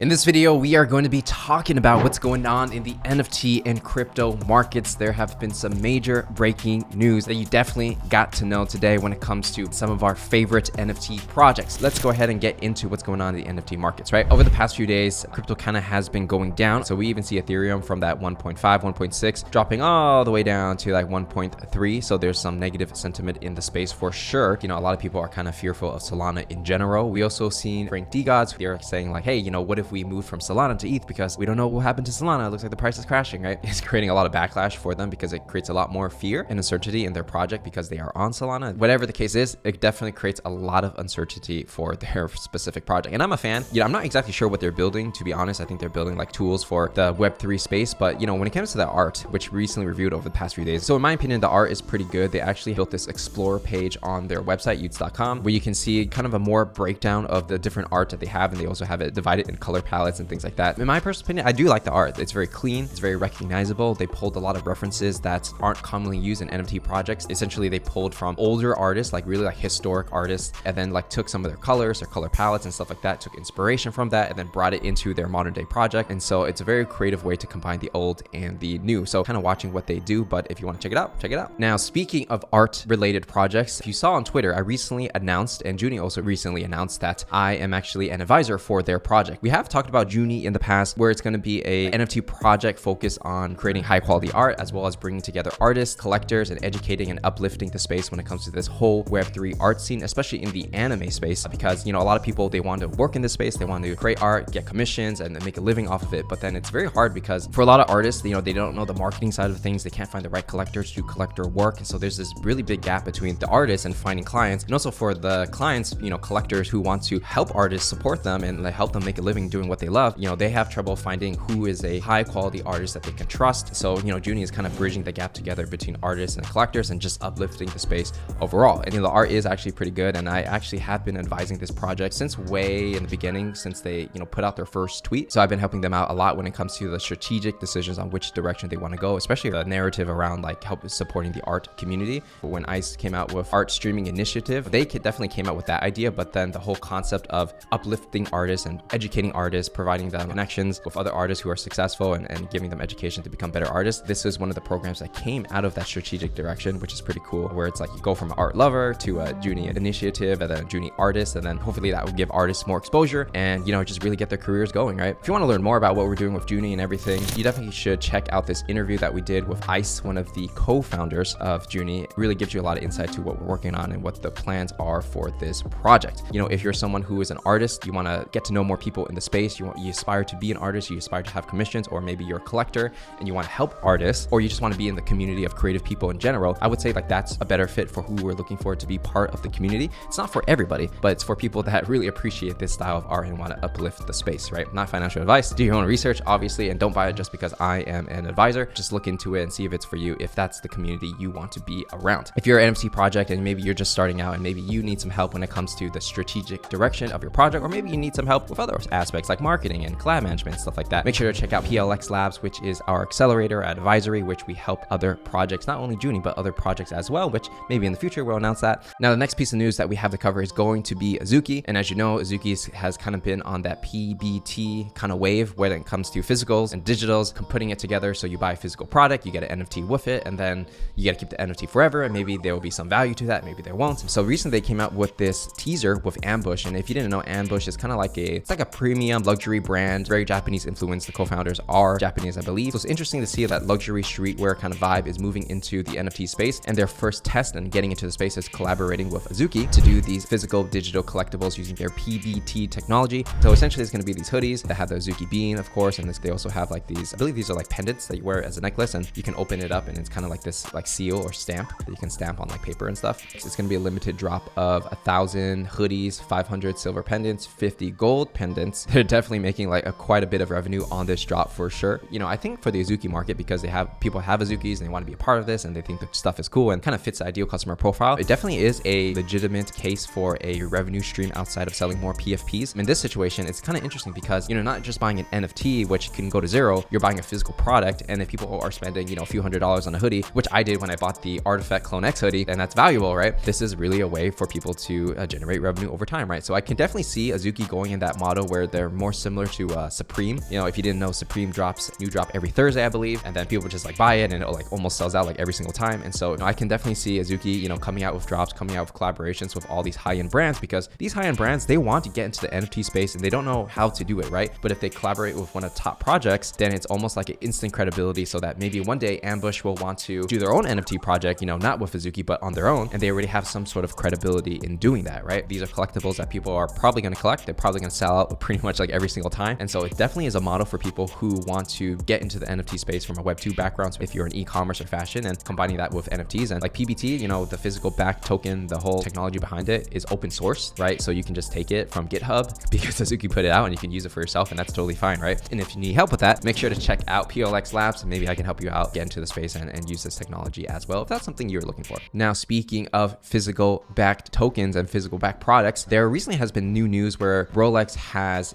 In this video, we are going to be talking about what's going on in the NFT and crypto markets. There have been some major breaking news that you definitely got to know today when it comes to some of our favorite NFT projects. Let's go ahead and get into what's going on in the NFT markets, right? Over the past few days, crypto kind of has been going down. So we even see Ethereum from that 1.5, 1.6 dropping all the way down to like 1.3. So there's some negative sentiment in the space for sure. You know, a lot of people are kind of fearful of Solana in general. We also seen degods. They're saying like, hey, you know, what if we move from Solana to ETH because we don't know what will happen to Solana. It looks like the price is crashing, right? It's creating a lot of backlash for them because it creates a lot more fear and uncertainty in their project because they are on Solana. Whatever the case is, it definitely creates a lot of uncertainty for their specific project. And I'm a fan. You know, I'm not exactly sure what they're building, to be honest. I think they're building like tools for the Web3 space. But, you know, when it comes to the art, which recently reviewed over the past few days, so in my opinion, the art is pretty good. They actually built this explore page on their website, utes.com, where you can see kind of a more breakdown of the different art that they have. And they also have it divided in color palettes and things like that. In my personal opinion, I do like the art. It's very clean. It's very recognizable. They pulled a lot of references that aren't commonly used in NFT projects. Essentially, they pulled from older artists, like really like historic artists, and then like took some of their colors, their color palettes and stuff like that, took inspiration from that, and then brought it into their modern day project. And so it's a very creative way to combine the old and the new. So kind of watching what they do, but if you want to check it out, check it out. Now, speaking of art related projects, if you saw on Twitter, I recently announced, and Juuni also recently announced, that I am actually an advisor for their project. We have talked about Juuni in the past, where it's going to be a NFT project focused on creating high quality art, as well as bringing together artists, collectors, and educating and uplifting the space when it comes to this whole Web3 art scene, especially in the anime space, because, you know, a lot of people, they want to work in this space, they want to create art, get commissions, and make a living off of it. But then it's very hard because for a lot of artists, you know, they don't know the marketing side of things. They can't find the right collectors to collect their work. And so there's this really big gap between the artists and finding clients, and also for the clients, you know, collectors who want to help artists, support them, and help them make a living doing what they love. You know, they have trouble finding who is a high quality artist that they can trust. So, you know, Juuni is kind of bridging the gap together between artists and collectors and just uplifting the space overall. And, you know, the art is actually pretty good. And I actually have been advising this project since way in the beginning, since they, you know, put out their first tweet. So I've been helping them out a lot when it comes to the strategic decisions on which direction they want to go, especially the narrative around like supporting the art community. When ICE came out with art streaming initiative, they definitely came out with that idea, but then the whole concept of uplifting artists and educating artists, providing them connections with other artists who are successful and giving them education to become better artists. This is one of the programs that came out of that strategic direction, which is pretty cool, where it's like you go from an art lover to a Juuni initiative and then a Juuni artist, and then hopefully that will give artists more exposure and, you know, just really get their careers going, right? If you want to learn more about what we're doing with Juuni and everything, you definitely should check out this interview that we did with ICE, one of the co-founders of Juuni. It really gives you a lot of insight to what we're working on and what the plans are for this project. You know, if you're someone who is an artist, you want to get to know more people in the space, you aspire to be an artist, you aspire to have commissions, or maybe you're a collector and you want to help artists, or you just want to be in the community of creative people in general, I would say like that's a better fit for who we're looking for to be part of the community. It's not for everybody, but it's for people that really appreciate this style of art and want to uplift the space, right? Not financial advice. Do your own research, obviously, and don't buy it just because I am an advisor. Just look into it and see if it's for you, if that's the community you want to be around. If you're an NFT project and maybe you're just starting out and maybe you need some help when it comes to the strategic direction of your project, or maybe you need some help with other aspects like marketing and collab management, stuff like that, make sure to check out PLX Labs, which is our accelerator advisory, which we help other projects, not only Juuni, but other projects as well, which maybe in the future we'll announce that. Now, the next piece of news that we have to cover is going to be Azuki. And as you know, Azuki has kind of been on that PBT kind of wave when it comes to physicals and digitals, putting it together. So you buy a physical product, you get an NFT with it, and then you got to keep the NFT forever. And maybe there will be some value to that, maybe there won't. So recently they came out with this teaser with Ambush. And if you didn't know, Ambush is kind of like it's like a premium luxury brand, very Japanese influence. The co-founders are Japanese, I believe. So it's interesting to see that luxury streetwear kind of vibe is moving into the NFT space, and their first test and getting into the space is collaborating with Azuki to do these physical digital collectibles using their PBT technology. So essentially it's going to be these hoodies that have the Azuki bean, of course, and they also have like these, I believe these are like pendants that you wear as a necklace, and you can open it up and it's kind of like this like seal or stamp that you can stamp on like paper and stuff. So it's going to be a limited drop of 1,000 hoodies, 500 silver pendants, 50 gold pendants. They're definitely making like quite a bit of revenue on this drop for sure. You know, I think for the Azuki market, because people have Azukis and they want to be a part of this and they think the stuff is cool and kind of fits the ideal customer profile, it definitely is a legitimate case for a revenue stream outside of selling more PFPs. In this situation, it's kind of interesting because, you know, not just buying an NFT, which can go to zero, you're buying a physical product. And if people are spending, you know, a few $100s on a hoodie, which I did when I bought the Artifact Clone X hoodie, and that's valuable, right? This is really a way for people to generate revenue over time, right? So I can definitely see Azuki going in that model where they're they're more similar to Supreme. You know, if you didn't know, Supreme drops new drop every Thursday, I believe, and then people just like buy it and it like almost sells out like every single time. And so, you know, I can definitely see Azuki, you know, coming out with drops, coming out with collaborations with all these high-end brands, because these high-end brands, they want to get into the NFT space and they don't know how to do it, right? But if they collaborate with one of the top projects, then it's almost like an instant credibility, so that maybe one day Ambush will want to do their own NFT project, you know, not with Azuki, but on their own, and they already have some sort of credibility in doing that, right? These are collectibles that people are probably going to collect. They're probably going to sell out pretty much like every single time. And so it definitely is a model for people who want to get into the NFT space from a Web2 background. So if you're in e-commerce or fashion, and combining that with NFTs and like PBT, you know, the physical backed token, the whole technology behind it is open source, right? So you can just take it from GitHub because Azuki put it out and you can use it for yourself, and that's totally fine, right? And if you need help with that, make sure to check out PLX Labs, and maybe I can help you out get into the space and use this technology as well, if that's something you're looking for. Now, speaking of physical backed tokens and physical backed products, there recently has been new news where Rolex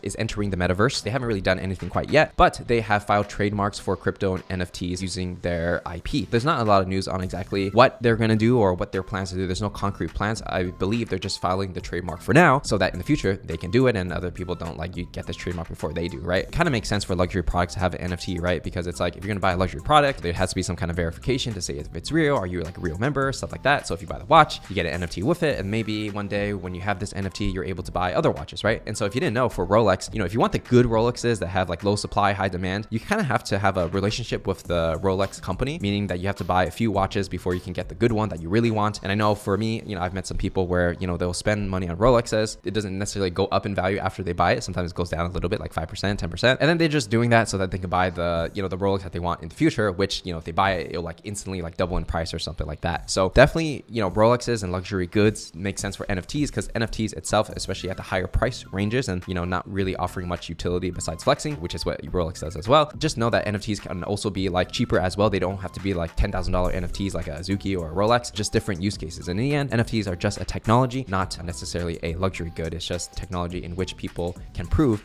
is entering the metaverse. They haven't really done anything quite yet, but they have filed trademarks for crypto and NFTs using their IP. There's not a lot of news on exactly what they're going to do or what their plans to do. There's no concrete plans. I believe they're just filing the trademark for now so that in the future they can do it and other people don't like you get this trademark before they do, right? It kind of makes sense for luxury products to have an NFT, right? Because it's like if you're going to buy a luxury product, there has to be some kind of verification to say if it's real, are you like a real member, stuff like that. So if you buy the watch, you get an NFT with it, and maybe one day when you have this NFT, you're able to buy other watches, right? And so if you didn't know, for Rolex, you know, if you want the good Rolexes that have like low supply, high demand, you kind of have to have a relationship with the Rolex company, meaning that you have to buy a few watches before you can get the good one that you really want. And I know for me, you know, I've met some people where, you know, they'll spend money on Rolexes. It doesn't necessarily go up in value after they buy it. Sometimes it goes down a little bit, like 5%, 10%. And then they're just doing that so that they can buy the, you know, the Rolex that they want in the future, which, you know, if they buy it, it'll like instantly like double in price or something like that. So definitely, you know, Rolexes and luxury goods make sense for NFTs, because NFTs itself, especially at the higher price ranges and, you know, not really offering much utility besides flexing, which is what Rolex does as well. Just know that NFTs can also be like cheaper as well. They don't have to be like $10,000 NFTs like a Azuki or a Rolex, just different use cases. And in the end, NFTs are just a technology, not necessarily a luxury good. It's just technology in which people can prove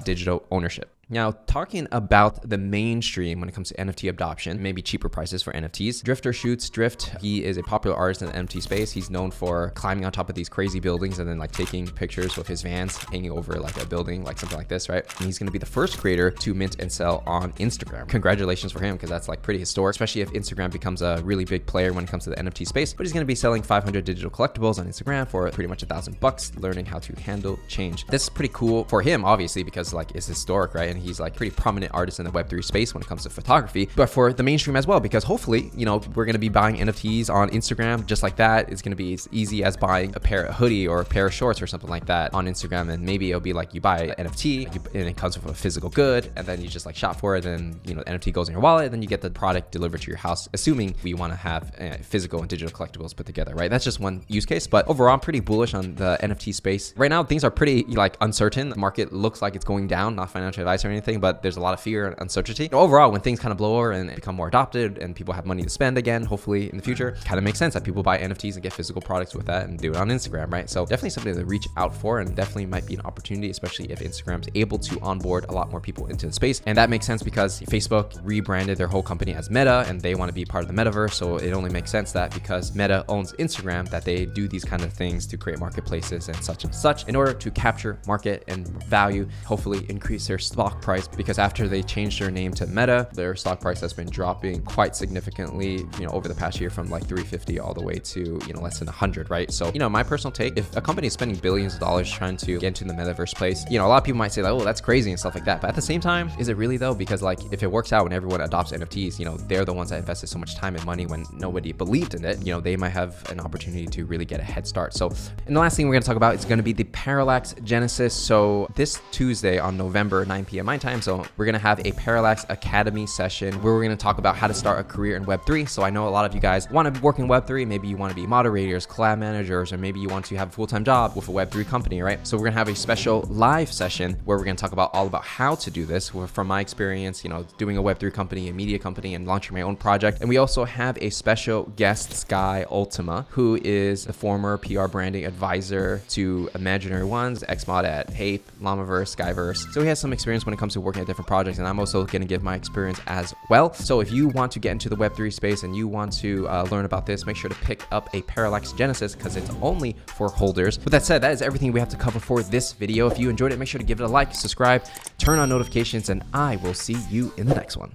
digital ownership. Now, talking about the mainstream when it comes to NFT adoption, maybe cheaper prices for NFTs. Drifter Shoots Drift, he is a popular artist in the NFT space. He's known for climbing on top of these crazy buildings and then like taking pictures with his vans hanging over like a building, like something like this, right? And he's going to be the first creator to mint and sell on Instagram. Congratulations for him, because that's like pretty historic, especially if Instagram becomes a really big player when it comes to the NFT space. But he's going to be selling 500 digital collectibles on Instagram for pretty much $1,000, learning how to handle change. This is pretty cool for him, obviously, because like it's historic, right? And he's like pretty prominent artist in the Web3 space when it comes to photography, but for the mainstream as well, because hopefully, you know, we're going to be buying NFTs on Instagram just like that. It's going to be as easy as buying a hoodie or a pair of shorts or something like that on Instagram. And maybe it'll be like you buy an NFT and it comes with a physical good, and then you just like shop for it, and you know, the NFT goes in your wallet, and then you get the product delivered to your house, assuming we want to have physical and digital collectibles put together, right? That's just one use case, but overall I'm pretty bullish on the NFT space. Right now things are pretty like uncertain. The market looks like it's going down, not financial advice or anything, but there's a lot of fear and uncertainty. Overall, when things kind of blow over and become more adopted and people have money to spend again, hopefully in the future, kind of makes sense that people buy NFTs and get physical products with that and do it on Instagram, right? So definitely something to reach out for, and definitely might be an opportunity, especially if Instagram's able to onboard a lot more people into the space. And that makes sense because Facebook rebranded their whole company as Meta, and they want to be part of the Metaverse. So it only makes sense that because Meta owns Instagram, that they do these kind of things to create marketplaces and such in order to capture market and value, hopefully increase their stock price, because after they changed their name to Meta, their stock price has been dropping quite significantly, you know, over the past year, from like 350 all the way to, you know, less than 100, right? So, you know, my personal take, if a company is spending billions of dollars trying to get into the metaverse place, you know, a lot of people might say like, oh, that's crazy and stuff like that. But at the same time, is it really though? Because like, if it works out when everyone adopts NFTs, you know, they're the ones that invested so much time and money when nobody believed in it. You know, they might have an opportunity to really get a head start. So, and the last thing we're going to talk about is going to be the Parallax Gensis. So this Tuesday on November 9 p.m. my time, so we're going to have a Parallax Academy session where we're going to talk about how to start a career in Web3. So I know a lot of you guys want to work in Web3. Maybe you want to be moderators, collab managers, or maybe you want to have a full-time job with a Web3 company, right? So we're going to have a special live session where we're going to talk about all about how to do this from my experience, you know, doing a Web3 company, a media company, and launching my own project. And we also have a special guest, Sky Ultima, who is the former PR branding advisor to Imaginary Ones, Xmod at Hape, Llamaverse, Skyverse. So he has some experience when it comes to working at different projects, and I'm also going to give my experience as well. So if you want to get into the Web3 space and you want to learn about this, make sure to pick up a Parallax Genesis because it's only for holders. With that said, that is everything we have to cover for this video. If you enjoyed it, make sure to give it a like, subscribe, turn on notifications, and I will see you in the next one.